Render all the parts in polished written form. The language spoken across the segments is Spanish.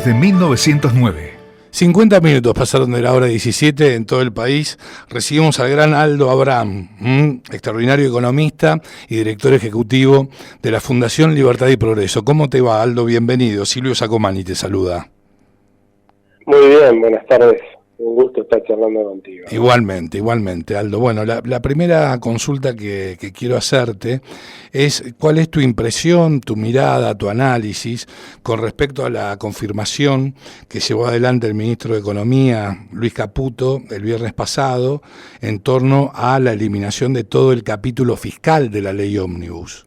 desde 1909. 50 minutos pasaron de la hora 17 en todo el país. Recibimos al gran Aldo Abraham, extraordinario economista y director ejecutivo de la Fundación Libertad y Progreso. ¿Cómo te va, Aldo? Bienvenido. Silvio Sacomani te saluda. Muy bien, buenas tardes. Un gusto estar charlando contigo. Igualmente, Aldo. Bueno, la primera consulta que quiero hacerte es cuál es tu impresión, tu mirada, tu análisis con respecto a la confirmación que llevó adelante el ministro de Economía, Luis Caputo, el viernes pasado, en torno a la eliminación de todo el capítulo fiscal de la ley ómnibus.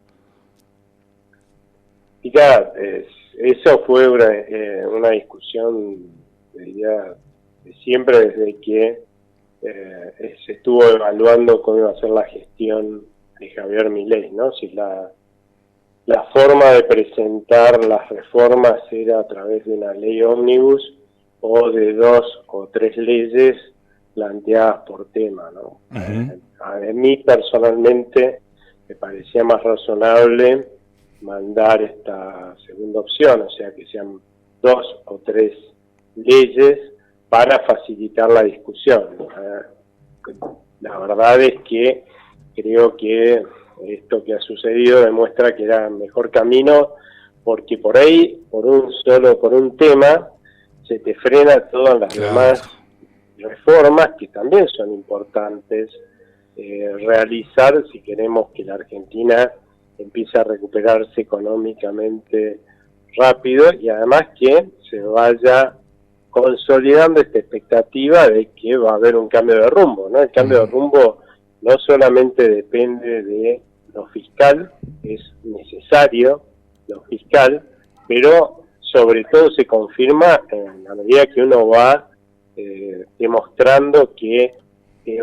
Mirá, eso fue una discusión, diría, siempre desde que se estuvo evaluando cómo iba a ser la gestión de Javier Milei, ¿no? Si la forma de presentar las reformas era a través de una ley ómnibus o de 2 o 3 leyes planteadas por tema, ¿no? A mí personalmente me parecía más razonable mandar esta segunda opción, o sea que sean 2 o 3 leyes para facilitar la discusión. La verdad es que creo que esto que ha sucedido demuestra que era el mejor camino, porque por ahí, por un tema, se te frena todas las demás reformas que también son importantes realizar si queremos que la Argentina empiece a recuperarse económicamente rápido y además que se vaya consolidando esta expectativa de que va a haber un cambio de rumbo, ¿no? El cambio de rumbo no solamente depende de lo fiscal, es necesario lo fiscal, pero sobre todo se confirma en la medida que uno va demostrando que se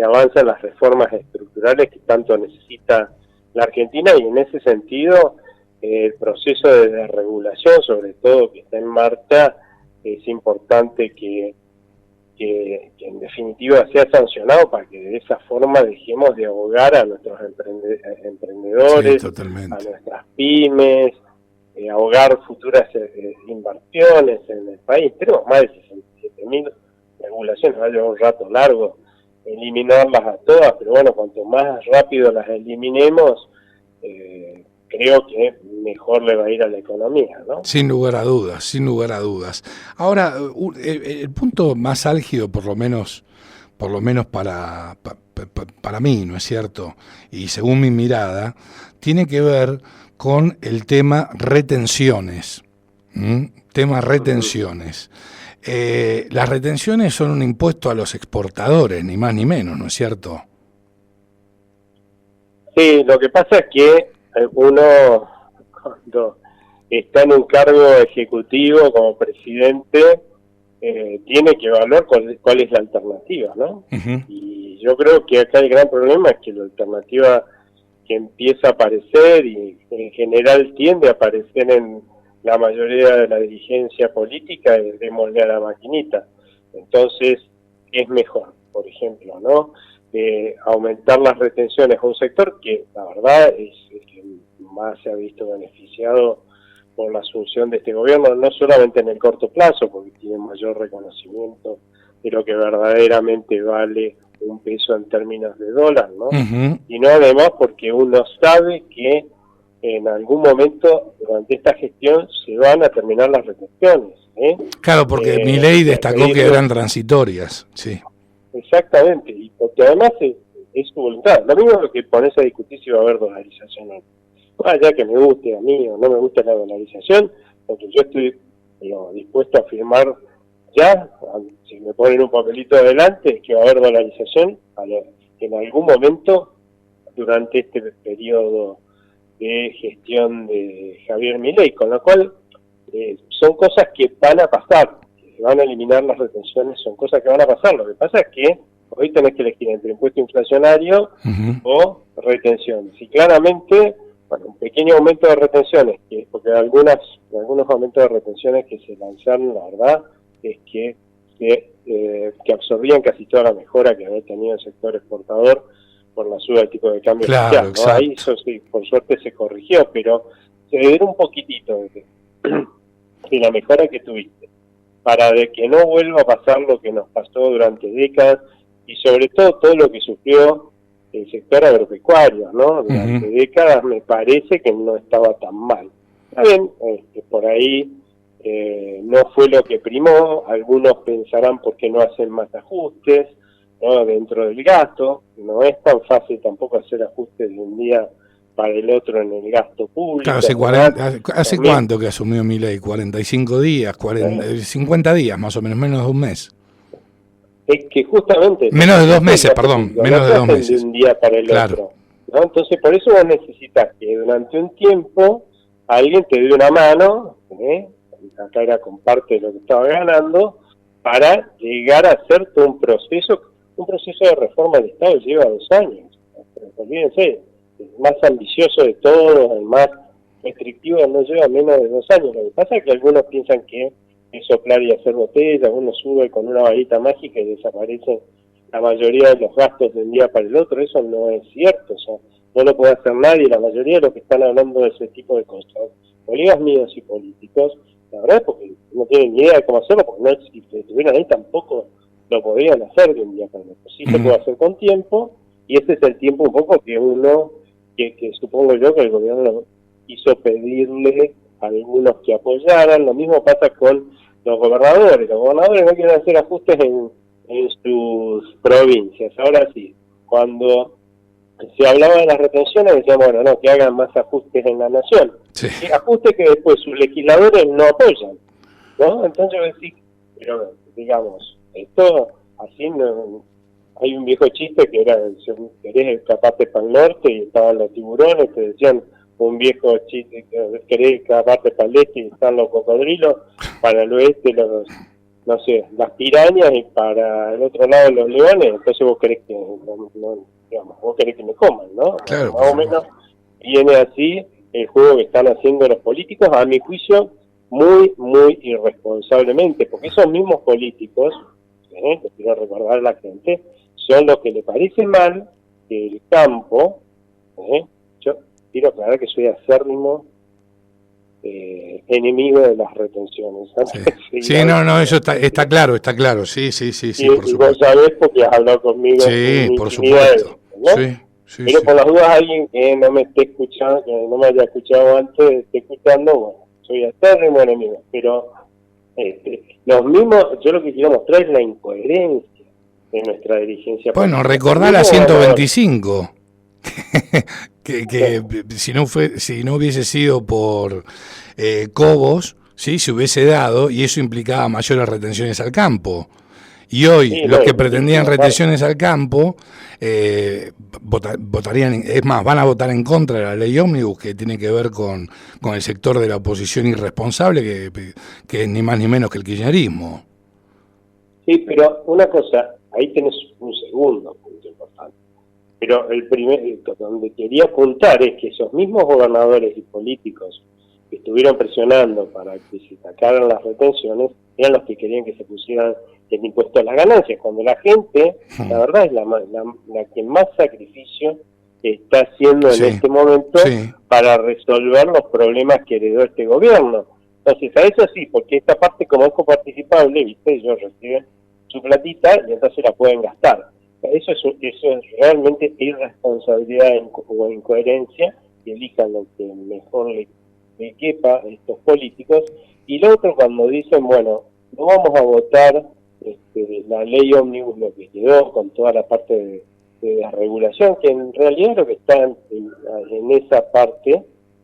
avanzan las reformas estructurales que tanto necesita la Argentina, y en ese sentido el proceso de desregulación, sobre todo que está en marcha, es importante que en definitiva sea sancionado para que de esa forma dejemos de ahogar a nuestros emprendedores, a nuestras pymes, ahogar futuras inversiones en el país. Tenemos más de 67.000 regulaciones, va a llevar un rato largo eliminarlas a todas, pero bueno, cuanto más rápido las eliminemos, creo que mejor le va a ir a la economía, ¿no? Sin lugar a dudas. Ahora, el punto más álgido, por lo menos para mí, ¿no es cierto? Y según mi mirada, tiene que ver con el tema retenciones. Las retenciones son un impuesto a los exportadores, ni más ni menos, ¿no es cierto? Sí, lo que pasa es que uno, cuando está en un cargo ejecutivo como presidente, tiene que evaluar cuál es la alternativa, ¿no? Y yo creo que acá el gran problema es que la alternativa que empieza a aparecer, y en general tiende a aparecer en la mayoría de la dirigencia política, es démosle a la maquinita. Entonces, es mejor, por ejemplo, ¿no? Aumentar las retenciones a un sector que la verdad es el que más se ha visto beneficiado por la asunción de este gobierno, no solamente en el corto plazo, porque tiene mayor reconocimiento de lo que verdaderamente vale un peso en términos de dólar, ¿no? Sino además porque uno sabe que en algún momento durante esta gestión se van a terminar las retenciones. Claro, porque Milei destacó que eran transitorias, sí. Exactamente, y porque además es su voluntad. Lo mismo es lo que pones a discutir si va a haber dolarización o no. Ya que me guste a mí o no me gusta la dolarización, porque yo estoy dispuesto a firmar ya, si me ponen un papelito adelante, que va a haber dolarización en algún momento durante este periodo de gestión de Javier Milei, con lo cual son cosas que van a pasar. Se van a eliminar las retenciones, son cosas que van a pasar. Lo que pasa es que hoy tenés que elegir entre impuesto inflacionario o retenciones. Y claramente, bueno, un pequeño aumento de retenciones, porque algunos aumentos de retenciones que se lanzaron, la verdad, es que absorbían casi toda la mejora que había tenido el sector exportador por la suba del tipo de cambio oficial, ¿no? Ahí eso sí, por suerte se corrigió, pero se era un poquitito de la mejora que tuviste, para de que no vuelva a pasar lo que nos pasó durante décadas y sobre todo lo que sufrió el sector agropecuario, ¿no? Durante décadas me parece que no estaba tan mal. Está bien, por ahí no fue lo que primó, algunos pensarán por qué no hacen más ajustes, ¿no? Dentro del gasto, no es tan fácil tampoco hacer ajustes de un día para el otro en el gasto público. Claro, ¿hace cuánto que asumió Milei? 45 días, 50 días más o menos, menos de un mes. Es que justamente... Menos de 2 meses, perdón, menos de 2 meses. De un día para el otro, ¿no? Entonces, por eso vos necesitas que durante un tiempo alguien te dé una mano, acá era con parte de lo que estaba ganando, para llegar a hacer todo un proceso de reforma del Estado lleva 2 años. Olvídense, el más ambicioso de todos, el más restrictivo, no lleva menos de 2 años. Lo que pasa es que algunos piensan que es soplar y hacer botella, uno sube con una varita mágica y desaparece la mayoría de los gastos de un día para el otro. Eso no es cierto, o sea, no lo puede hacer nadie. La mayoría de los que están hablando de ese tipo de cosas, colegas míos y políticos, la verdad es porque no tienen ni idea de cómo hacerlo, porque no, si estuvieran ahí tampoco lo podrían hacer de un día para el otro. Sí se puede hacer con tiempo, y ese es el tiempo un poco que uno, que supongo yo que el gobierno quiso pedirle a algunos que apoyaran. Lo mismo pasa con los gobernadores no quieren hacer ajustes en sus provincias. Ahora sí, cuando se hablaba de las retenciones decían, bueno, no, que hagan más ajustes en la nación. Sí. Ajustes que después sus legisladores no apoyan, ¿no? Entonces yo decía, pero digamos, esto así no... Hay un viejo chiste que era, si querés escaparte para el norte y estaban los tiburones, te decían un viejo chiste, querés escaparte para el este y están los cocodrilos, para el oeste los, no sé, las pirañas y para el otro lado los leones. Entonces vos querés que, digamos, vos querés que me coman, ¿no? Claro, más o menos viene así el juego que están haciendo los políticos, a mi juicio, muy, muy irresponsablemente, porque esos mismos políticos, les quiero recordar a la gente, son los que le parece mal que el campo, yo quiero aclarar que soy acérrimo enemigo de las retenciones. Sí, no, eso está claro, sí, por supuesto. Vos sabés porque has hablado conmigo. Sí, por supuesto. ¿no? Pero por las dudas alguien que no me esté escuchando, que no me haya escuchado antes, esté escuchando, bueno, soy acérrimo enemigo. Pero los mismos, yo lo que quiero mostrar es la incoherencia de nuestra dirigencia. Bueno, recordar la 125, que si no hubiese sido por Cobos, ¿sí? Se hubiese dado, y eso implicaba mayores retenciones al campo. Y hoy los que pretendían retenciones al campo votarían, es más, van a votar en contra de la ley ómnibus, que tiene que ver con el sector de la oposición irresponsable, que es ni más ni menos que el kirchnerismo. Sí, pero una cosa, ahí tenés un segundo punto importante. Pero el donde quería apuntar es que esos mismos gobernadores y políticos que estuvieron presionando para que se sacaran las retenciones eran los que querían que se pusieran el impuesto a las ganancias, cuando la gente, la verdad, es la que más sacrificio está haciendo en este momento para resolver los problemas que heredó este gobierno. Entonces, a eso sí, porque esta parte como es coparticipable, ¿viste? Ellos reciben su platita y entonces la pueden gastar. Eso es realmente irresponsabilidad o incoherencia, que elijan lo que mejor le quepa a estos políticos. Y lo otro, cuando dicen, bueno, no vamos a votar la ley ómnibus, lo que quedó con toda la parte de la regulación, que en realidad lo que está en esa parte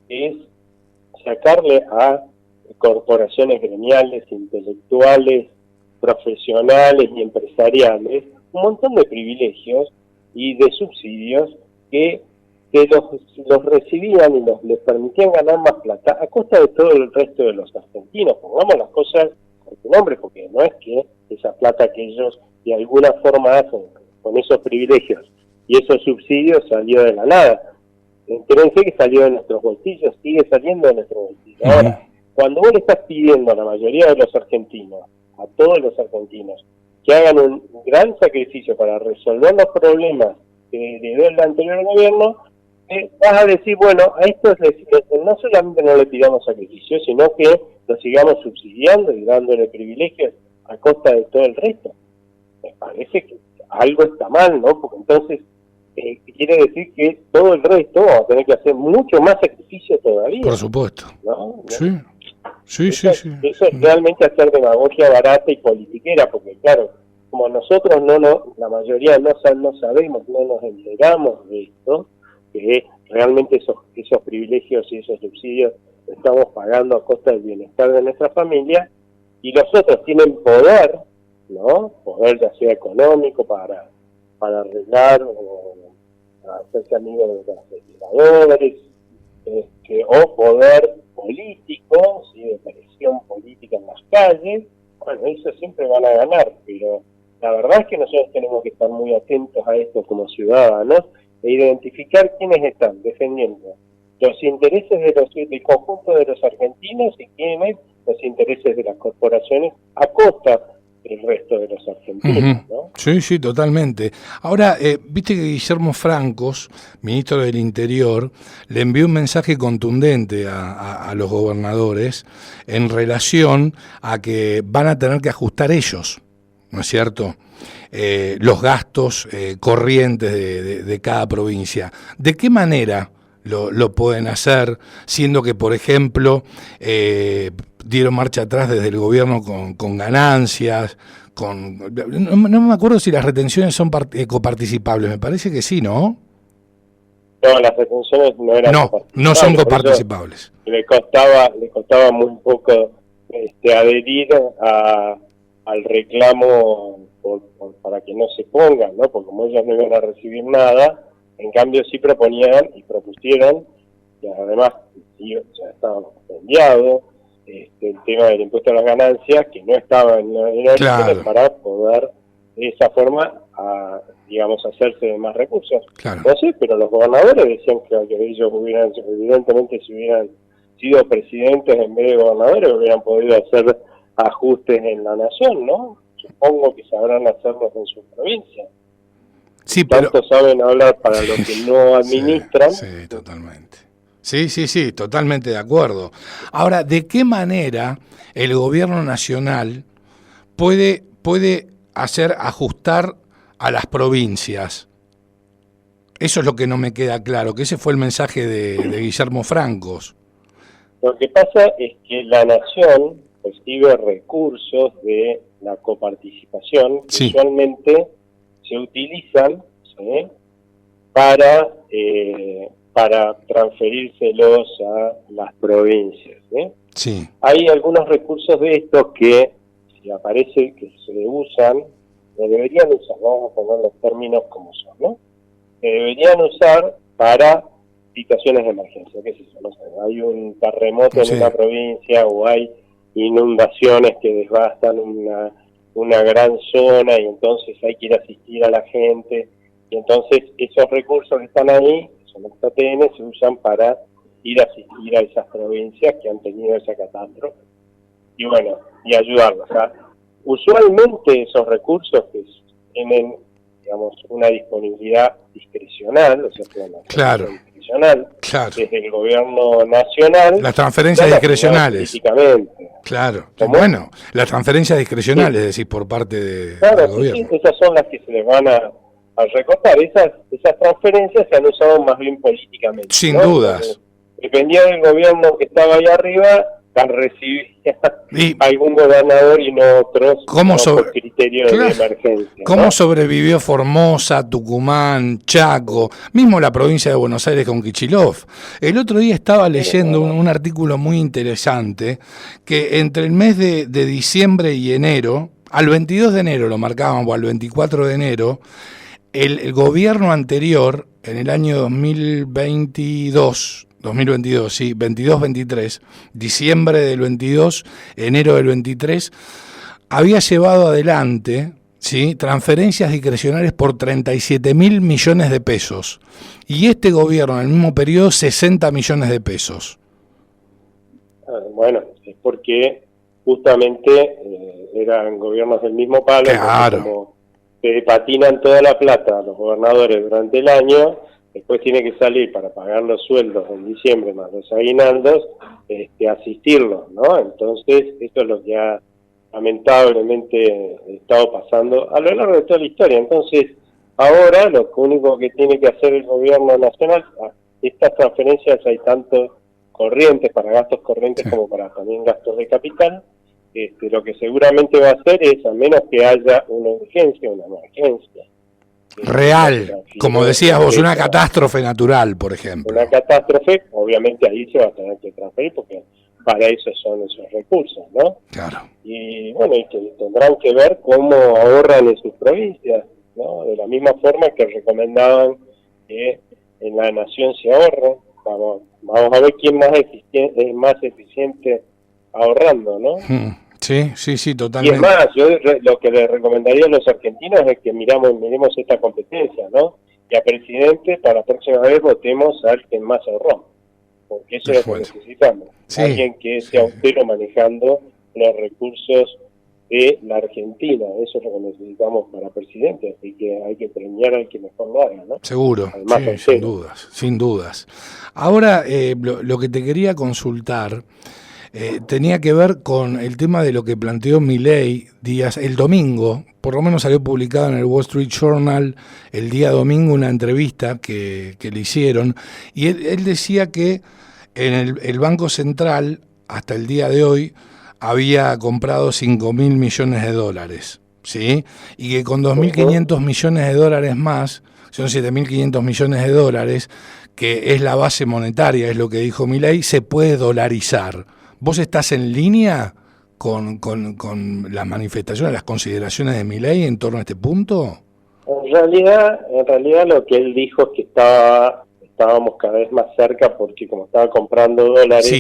es sacarle a corporaciones gremiales, intelectuales, profesionales y empresariales un montón de privilegios y de subsidios que los recibían y les permitían ganar más plata a costa de todo el resto de los argentinos. Pongamos las cosas con su nombre, porque no es que esa plata que ellos de alguna forma hacen con esos privilegios y esos subsidios salió de la nada. Entérense que salió de nuestros bolsillos, sigue saliendo de nuestros bolsillos. Ahora, cuando vos le estás pidiendo a la mayoría de los argentinos, a todos los argentinos, que hagan un gran sacrificio para resolver los problemas que heredó el anterior gobierno, vas a decir, bueno, a estos no solamente no le pidamos sacrificio, sino que lo sigamos subsidiando y dándole privilegios a costa de todo el resto. Me parece que algo está mal, ¿no? Porque entonces quiere decir que todo el resto va a tener que hacer mucho más sacrificio todavía. Por supuesto. ¿No? Sí. Sí, eso, sí, sí. Eso es realmente hacer demagogia barata y politiquera, porque claro, como nosotros la mayoría no sabemos, no nos enteramos de esto, que realmente esos privilegios y esos subsidios estamos pagando a costa del bienestar de nuestra familia, y los otros tienen poder, ¿no? Poder ya sea económico para arreglar o para hacerse amigos de los legisladores, o poder político, ¿sí? De presión política en las calles. Bueno, eso siempre van a ganar, pero la verdad es que nosotros tenemos que estar muy atentos a esto como ciudadanos e identificar quiénes están defendiendo los intereses del conjunto de los argentinos y quiénes los intereses de las corporaciones a costa del resto de los argentinos, ¿no? Sí, sí, totalmente. Ahora, viste que Guillermo Francos, ministro del Interior, le envió un mensaje contundente a los gobernadores en relación a que van a tener que ajustar ellos, ¿no es cierto?, los gastos corrientes de cada provincia. ¿De qué manera lo pueden hacer, siendo que, por ejemplo, dieron marcha atrás desde el gobierno con ganancias, no me acuerdo si las retenciones son coparticipables, me parece que sí, ¿no? No, las retenciones no eran no son coparticipables. Le costaba muy poco adherir al reclamo para que no se pongan, ¿no? Porque como ellos no iban a recibir nada, en cambio sí proponían y propusieron, que además ya estaba enviado, el tema del impuesto a las ganancias, que no estaba en el claro, para poder de esa forma, digamos, hacerse de más recursos. Claro. No sé, pero los gobernadores decían que ellos hubieran, evidentemente, si hubieran sido presidentes en vez de gobernadores, hubieran podido hacer ajustes en la nación, ¿no? Supongo que sabrán hacerlos en su provincia. Sí, pero tanto saben hablar para los que no administran. Sí, totalmente. Sí, totalmente de acuerdo. Ahora, ¿de qué manera el gobierno nacional puede hacer ajustar a las provincias? Eso es lo que no me queda claro, que ese fue el mensaje de Guillermo Francos. Lo que pasa es que la nación recibe recursos de la coparticipación que usualmente se utilizan, ¿sí?, para transferírselos a las provincias, ¿sí? Sí. Hay algunos recursos de estos que, si aparece que se usan, se deberían usar, vamos a poner los términos como son, ¿no? Se deberían usar para situaciones de emergencia, qué sé yo, no sé, hay un terremoto en una provincia o hay inundaciones que devastan una gran zona y entonces hay que ir a asistir a la gente, y entonces esos recursos que están ahí, que son los ATN, se usan para ir a asistir a esas provincias que han tenido esa catástrofe y bueno, y ayudarlos. O sea, usualmente esos recursos que tienen, digamos, una disponibilidad discrecional, o sea, discrecional, desde el gobierno nacional. Las transferencias discrecionales. Claro. Bueno, las transferencias discrecionales, decís, por parte del gobierno. Sí, esas son las que se les van a recortar. Esas transferencias se han usado más bien políticamente. Sin dudas. Dependía del gobierno que estaba ahí arriba, recibía algún gobernador y no otros por criterio de emergencia. ¿Cómo sobrevivió Formosa, Tucumán, Chaco, mismo la provincia de Buenos Aires con Kicillof? El otro día estaba leyendo un artículo muy interesante que entre el mes de diciembre y enero, al 22 de enero lo marcaban, o al 24 de enero, el gobierno anterior, en el año 2022, sí, 22-23, diciembre del 22, enero del 23, había llevado adelante, ¿sí?, transferencias discrecionales por 37.000 millones de pesos. Y este gobierno, en el mismo periodo, 60 millones de pesos. Bueno, es porque justamente eran gobiernos del mismo palo, claro, como se patinan toda la plata los gobernadores durante el año. después tiene que salir para pagar los sueldos en diciembre más los aguinaldos, asistirlos, ¿no? Entonces, esto es lo que ha lamentablemente estado pasando a lo largo de toda la historia. Entonces, ahora lo único que tiene que hacer el gobierno nacional, estas transferencias hay tanto corrientes para gastos corrientes como para también gastos de capital. Lo que seguramente va a hacer es, a menos que haya una urgencia, una emergencia real, como decías vos, una catástrofe natural, por ejemplo. Una catástrofe, obviamente ahí se va a tener que transferir porque para eso son esos recursos, ¿no? Claro. Y bueno, y que tendrán que ver cómo ahorran en sus provincias, ¿no? De la misma forma que recomendaban que en la nación se ahorre. Vamos a ver quién es más eficiente ahorrando, ¿no? Sí, totalmente. Y es más, yo lo que le recomendaría a los argentinos es que miremos esta competencia, ¿no? Y a presidente, para la próxima vez votemos al que más ahorró, porque eso es lo que necesitamos. Sí, alguien que sea austero manejando los recursos de la Argentina, eso es lo que necesitamos para presidente, así que hay que premiar al que mejor lo haga, ¿no? Seguro, sí, sin dudas. Ahora, lo que te quería consultar tenía que ver con el tema de lo que planteó Milei el domingo, por lo menos salió publicada en el Wall Street Journal el día domingo una entrevista que le hicieron, y él decía que en el Banco Central, hasta el día de hoy, había comprado 5.000 millones de dólares, ¿sí? Y que con 2.500 millones de dólares más, son 7.500 millones de dólares, que es la base monetaria, es lo que dijo Milei, se puede dolarizar. ¿Vos estás en línea con las manifestaciones, las consideraciones de Milei en torno a este punto? En realidad lo que él dijo es que estábamos cada vez más cerca porque como estaba comprando dólares,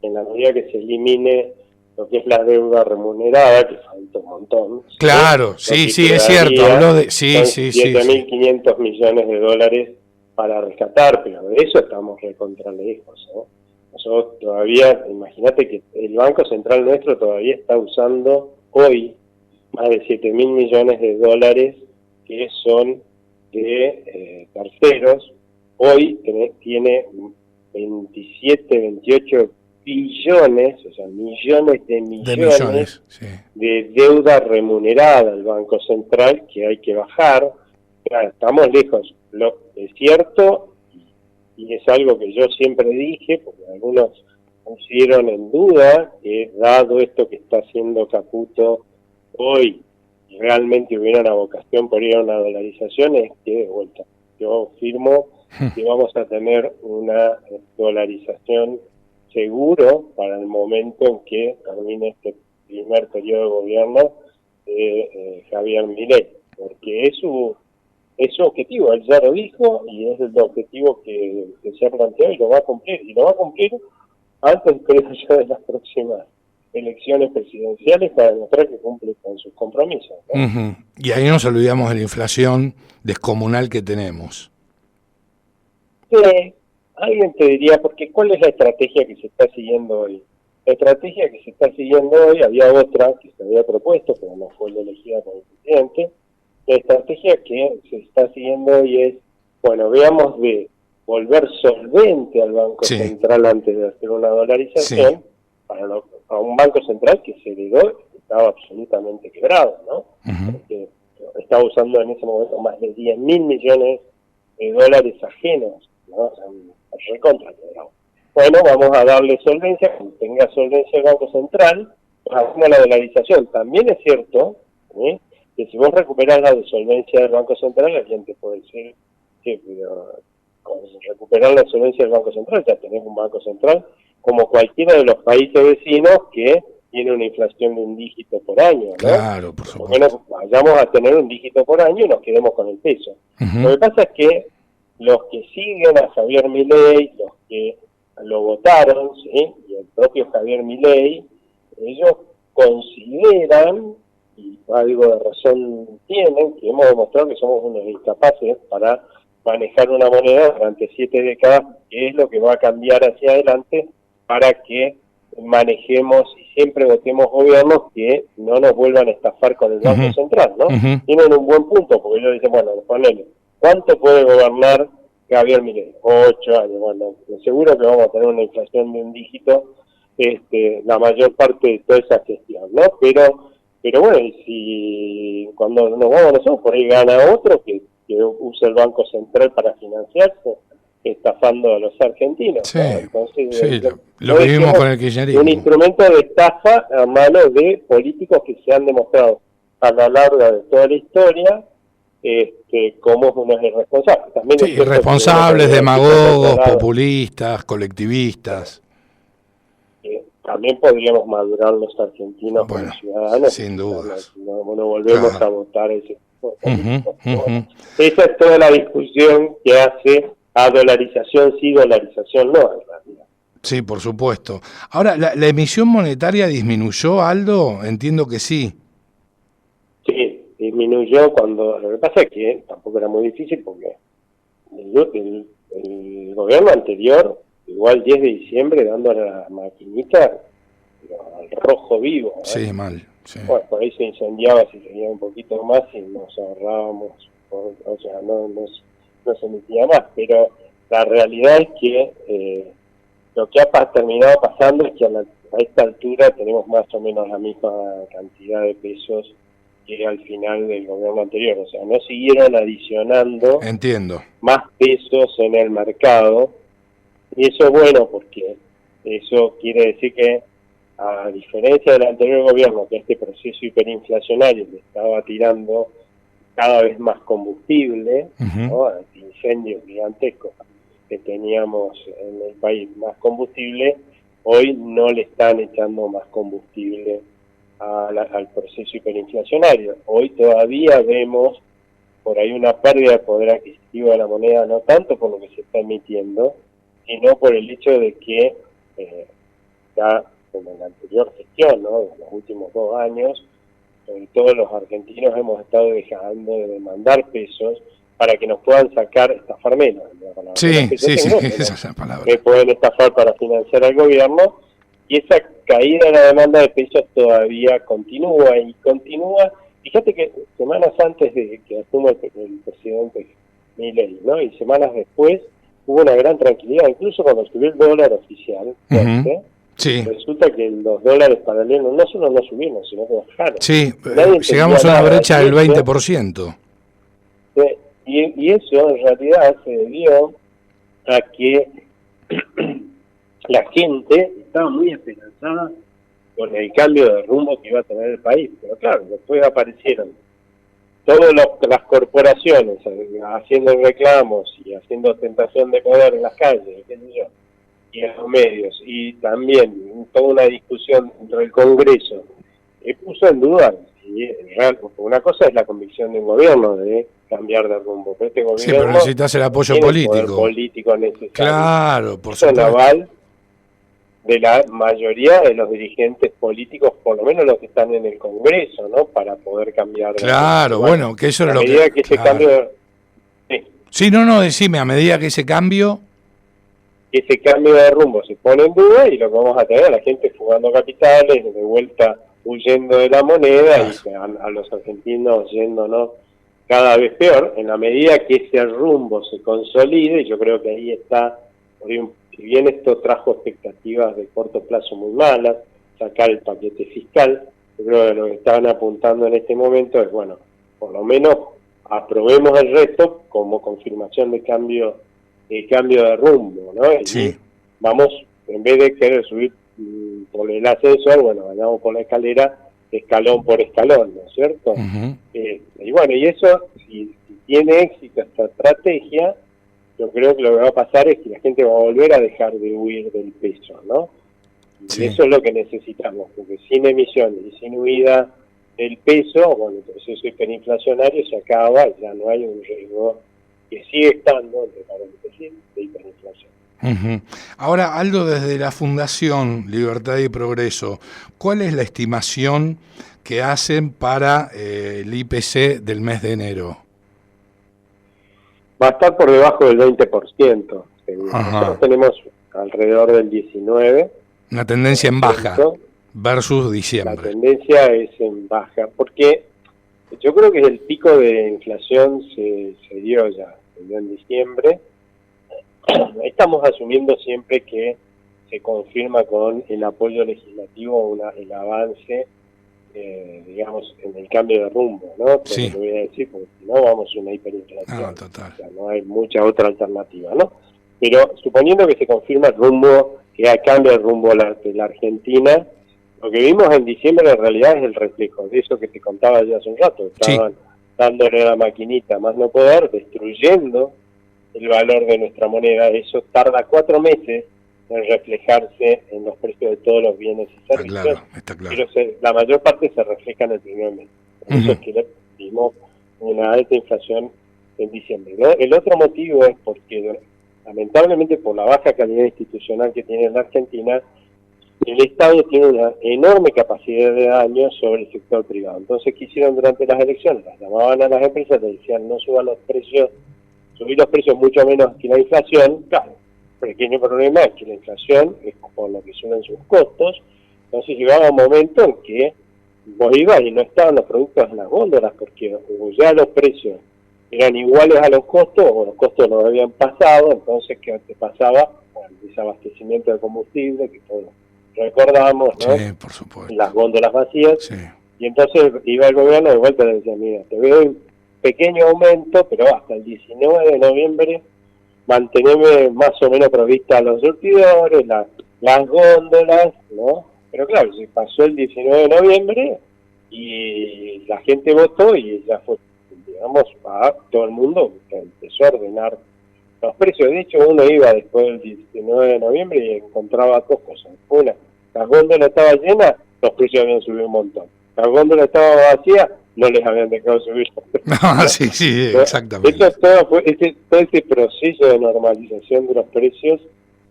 en la medida que se elimine lo que es la deuda remunerada, que falta un montón. Claro, sí, es cierto. Habló de 7.500 millones de dólares para rescatar, pero de eso estamos recontra lejos, ¿no? Nosotros todavía, imagínate que el Banco Central nuestro todavía está usando hoy más de 7.000 millones de dólares que son de terceros. Hoy tiene 27, 28 billones, o sea, millones de millones de deuda remunerada al Banco Central que hay que bajar. Claro, estamos lejos. Lo es cierto, y es algo que yo siempre dije, porque algunos pusieron en duda que dado esto que está haciendo Caputo hoy, realmente hubiera una vocación por ir a una dolarización, es que de vuelta, yo firmo que vamos a tener una dolarización seguro para el momento en que termine este primer periodo de gobierno de Javier Milei, porque es su objetivo, él ya lo dijo y es el objetivo que se ha planteado y lo va a cumplir, antes, creo yo, de las próximas elecciones presidenciales para demostrar que cumple con sus compromisos, ¿no? Y ahí nos olvidamos de la inflación descomunal que tenemos. Sí, alguien te diría, porque ¿cuál es la estrategia que se está siguiendo hoy? La estrategia que se está siguiendo hoy, había otra que se había propuesto, pero no fue elegida por el presidente. La estrategia que se está siguiendo hoy es, bueno, veamos de volver solvente al Banco Central antes de hacer una dolarización, a un Banco Central que se heredó, estaba absolutamente quebrado, ¿no? Porque estaba usando en ese momento más de 10.000 millones de dólares ajenos, ¿no? O sea, recontra quebrado. Bueno, vamos a darle solvencia, cuando tenga solvencia el Banco Central, hacemos la dolarización. También es cierto, que si vos recuperás la solvencia del Banco Central, alguien te puede decir que con recuperar la solvencia del Banco Central ya tenés un Banco Central como cualquiera de los países vecinos que tiene una inflación de un dígito por año, ¿no? Claro, por supuesto. Bueno, vayamos a tener un dígito por año y nos quedemos con el peso. Lo que pasa es que los que siguen a Javier Milei, los que lo votaron, ¿sí? Y el propio Javier Milei, ellos consideran, y algo de razón tienen, que hemos demostrado que somos unos incapaces para manejar una moneda durante 7 décadas, que es lo que va a cambiar hacia adelante para que manejemos y siempre votemos gobiernos que no nos vuelvan a estafar con el Banco Central, ¿no? Tienen un buen punto, porque ellos dicen, bueno, ponele, ¿cuánto puede gobernar Javier Milei, 8 años, bueno, seguro que vamos a tener una inflación de un dígito, la mayor parte de toda esa gestión, ¿no? Pero bueno, y si cuando nos vamos nosotros, por ahí gana otro que usa el Banco Central para financiarse, estafando a los argentinos. Sí, ¿no? Entonces, sí, lo vivimos con el kirchnerismo. Un instrumento de estafa a manos de políticos que se han demostrado a lo largo de toda la historia como unos irresponsables. También sí, irresponsables, demagogos, populistas, colectivistas. También podríamos madurar los argentinos como ciudadanos. Sin dudas. No volvemos a votar ese tipo de Esa es toda la discusión que hace a dolarización sí, dolarización no, en realidad. Sí, por supuesto. Ahora, ¿la emisión monetaria disminuyó, Aldo? Entiendo que sí. Sí, disminuyó cuando... Lo que pasa es que tampoco era muy difícil porque el gobierno anterior, igual 10 de diciembre, dando a la maquinita al rojo vivo. Sí, mal. Sí. Bueno, por ahí se incendiaba si seguía un poquito más y nos ahorrábamos, o sea, no se emitía más, pero la realidad es que lo que ha terminado pasando es que a esta altura tenemos más o menos la misma cantidad de pesos que al final del gobierno anterior, o sea, no siguieron adicionando más pesos en el mercado, y eso es bueno porque eso quiere decir que a diferencia del anterior gobierno, que este proceso hiperinflacionario le estaba tirando cada vez más combustible, ¿no? Este incendio gigantesco que teníamos en el país, más combustible, hoy no le están echando más combustible al proceso hiperinflacionario. Hoy todavía vemos por ahí una pérdida de poder adquisitivo de la moneda, no tanto por lo que se está emitiendo, sino por el hecho de que ya en la anterior gestión, ¿no? En los últimos 2 años, sobre todo los argentinos hemos estado dejando de demandar pesos para que nos puedan estafar menos. Sí, esa es la palabra. Que pueden estafar para financiar al gobierno, y esa caída en la demanda de pesos todavía continúa. Fíjate que semanas antes de que asuma el presidente Milei, ¿no? Y semanas después hubo una gran tranquilidad, incluso cuando subió el dólar oficial, sí. Resulta que los dólares paralelos no solo no subieron, sino que bajaron. Sí, llegamos a una brecha del 20%. Y eso en realidad se debió a que la gente estaba muy esperanzada con el cambio de rumbo que iba a tener el país. Pero claro, después aparecieron todas las corporaciones haciendo reclamos y haciendo ostentación de poder en las calles, qué sé yo, y en los medios, y también toda una discusión dentro del Congreso, puso en duda, una cosa es la convicción de un gobierno de cambiar de rumbo, pero este gobierno sí, pero necesitas el apoyo político necesario. Claro, por supuesto. Es el aval de la mayoría de los dirigentes políticos, por lo menos los que están en el Congreso, ¿no? Para poder cambiar. Claro, bueno, que eso es lo que... A medida que ese cambio... Sí, decime, a medida que ese cambio de rumbo se pone en duda, y lo que vamos a tener a la gente fugando capitales, de vuelta huyendo de la moneda, y a los argentinos yéndonos cada vez peor, en la medida que ese rumbo se consolide. Yo creo que ahí está, si bien esto trajo expectativas de corto plazo muy malas, sacar el paquete fiscal, yo creo que lo que estaban apuntando en este momento es, bueno, por lo menos aprobemos el resto como confirmación de cambio de rumbo, ¿no? Y vamos, en vez de querer subir por el ascensor, bueno, vayamos por la escalera, escalón por escalón, ¿no es cierto? Y bueno, y eso, si tiene éxito esta estrategia, yo creo que lo que va a pasar es que la gente va a volver a dejar de huir del peso, ¿no? Y eso es lo que necesitamos, porque sin emisión y sin huida del peso, bueno, el proceso hiperinflacionario se acaba, y ya no hay un riesgo que sigue estando, entre paréntesis, de hiperinflación. Ahora, Aldo, desde la Fundación Libertad y Progreso, ¿cuál es la estimación que hacen para el IPC del mes de enero? Va a estar por debajo del 20%. Nosotros tenemos alrededor del 19%. Una tendencia en baja versus diciembre. La tendencia es en baja, porque yo creo que el pico de inflación se dio en diciembre, estamos asumiendo siempre que se confirma con el apoyo legislativo el avance, digamos, en el cambio de rumbo, ¿no? Sí. Lo voy a decir, porque si no vamos a una hiperinflación. Total. O sea, no hay mucha otra alternativa, ¿no? Pero suponiendo que se confirma el rumbo, que cambia el rumbo de la Argentina, lo que vimos en diciembre en realidad es el reflejo de eso que te contaba ya hace un rato. Estaban dándole a la maquinita más no poder, destruyendo el valor de nuestra moneda. Eso tarda 4 meses en reflejarse en los precios de todos los bienes y servicios, está claro. pero la mayor parte se refleja en el primer mes. Por eso es que vimos una alta inflación en diciembre, ¿no? El otro motivo es porque, lamentablemente, por la baja calidad institucional que tiene la Argentina, el Estado tiene una enorme capacidad de daño sobre el sector privado. Entonces, ¿qué hicieron durante las elecciones? Las llamaban a las empresas, les decían no suban los precios, subir los precios mucho menos que la inflación. Claro, el pequeño problema es que la inflación es por lo que suben sus costos. Entonces llegaba un momento en que vos ibas y no estaban los productos en las góndolas, porque o ya los precios eran iguales a los costos, o los costos no habían pasado. Entonces, ¿qué te pasaba? Bueno, el desabastecimiento de combustible, que todos recordamos, ¿no? Sí, por supuesto. Las góndolas vacías. Sí. Y entonces iba el gobierno de vuelta y le decía, mira, te veo un pequeño aumento, pero hasta el 19 de noviembre manteneme más o menos provista a los surtidores, las góndolas, ¿no? Pero claro, se pasó el 19 de noviembre y la gente votó y ya fue, digamos, a todo el mundo empezó a ordenar los precios. De hecho, uno iba después del 19 de noviembre y encontraba 2 cosas. Una, la góndola estaba llena, los precios habían subido un montón. La góndola estaba vacía, no les habían dejado subir. No, sí, exactamente. Todo ese proceso de normalización de los precios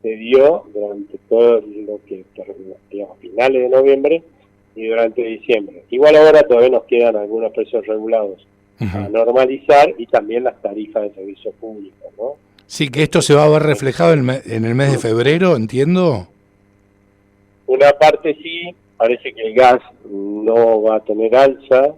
se dio durante todo lo que, digamos, finales de noviembre y durante diciembre. Igual ahora todavía nos quedan algunos precios regulados a normalizar y también las tarifas de servicios públicos, ¿no? Sí, que esto se va a ver reflejado en el mes de febrero, entiendo. Una parte sí, parece que el gas no va a tener alza,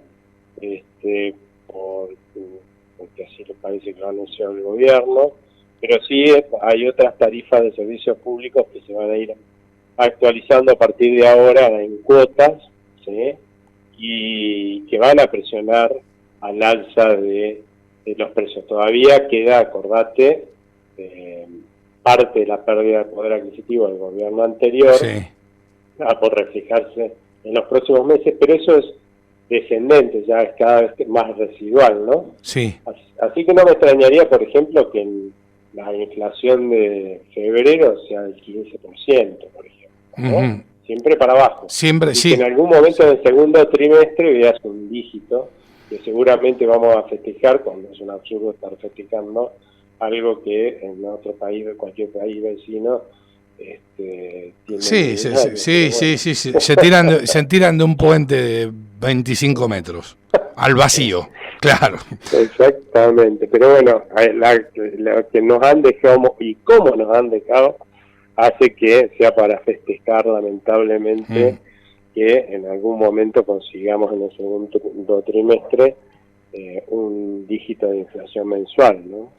porque así le parece que lo ha anunciado el gobierno, pero sí hay otras tarifas de servicios públicos que se van a ir actualizando a partir de ahora en cuotas, ¿sí? Y que van a presionar al alza de los precios. Todavía queda, acordate, parte de la pérdida de poder adquisitivo del gobierno anterior, por reflejarse en los próximos meses, pero eso es descendente, ya es cada vez más residual, ¿no? Sí. Así que no me extrañaría, por ejemplo, que la inflación de febrero sea del 15%, por ejemplo, ¿no? Siempre para abajo. Siempre, y sí. que en algún momento del segundo trimestre veas un dígito que seguramente vamos a festejar, cuando es un absurdo estar festejando algo que en otro país, cualquier país vecino, tiene sí, se tiran de un puente de 25 metros al vacío, claro. Exactamente, pero bueno, lo que nos han dejado y cómo nos han dejado hace que sea para festejar, lamentablemente, que en algún momento consigamos en el segundo trimestre un dígito de inflación mensual, ¿no?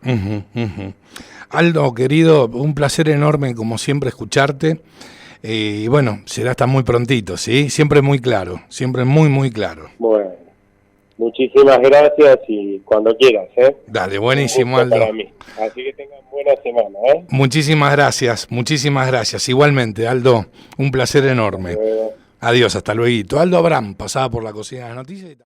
Aldo, querido, un placer enorme como siempre escucharte, y bueno, será hasta muy prontito, ¿sí? Siempre muy claro, siempre muy, muy claro. Bueno, muchísimas gracias y cuando quieras, ¿eh? Dale, buenísimo, Aldo. Para mí. Así que tengan buena semana, ¿eh? Muchísimas gracias, igualmente, Aldo, un placer enorme. Adiós, hasta luego. Aldo Abraham pasaba por la cocina de las noticias.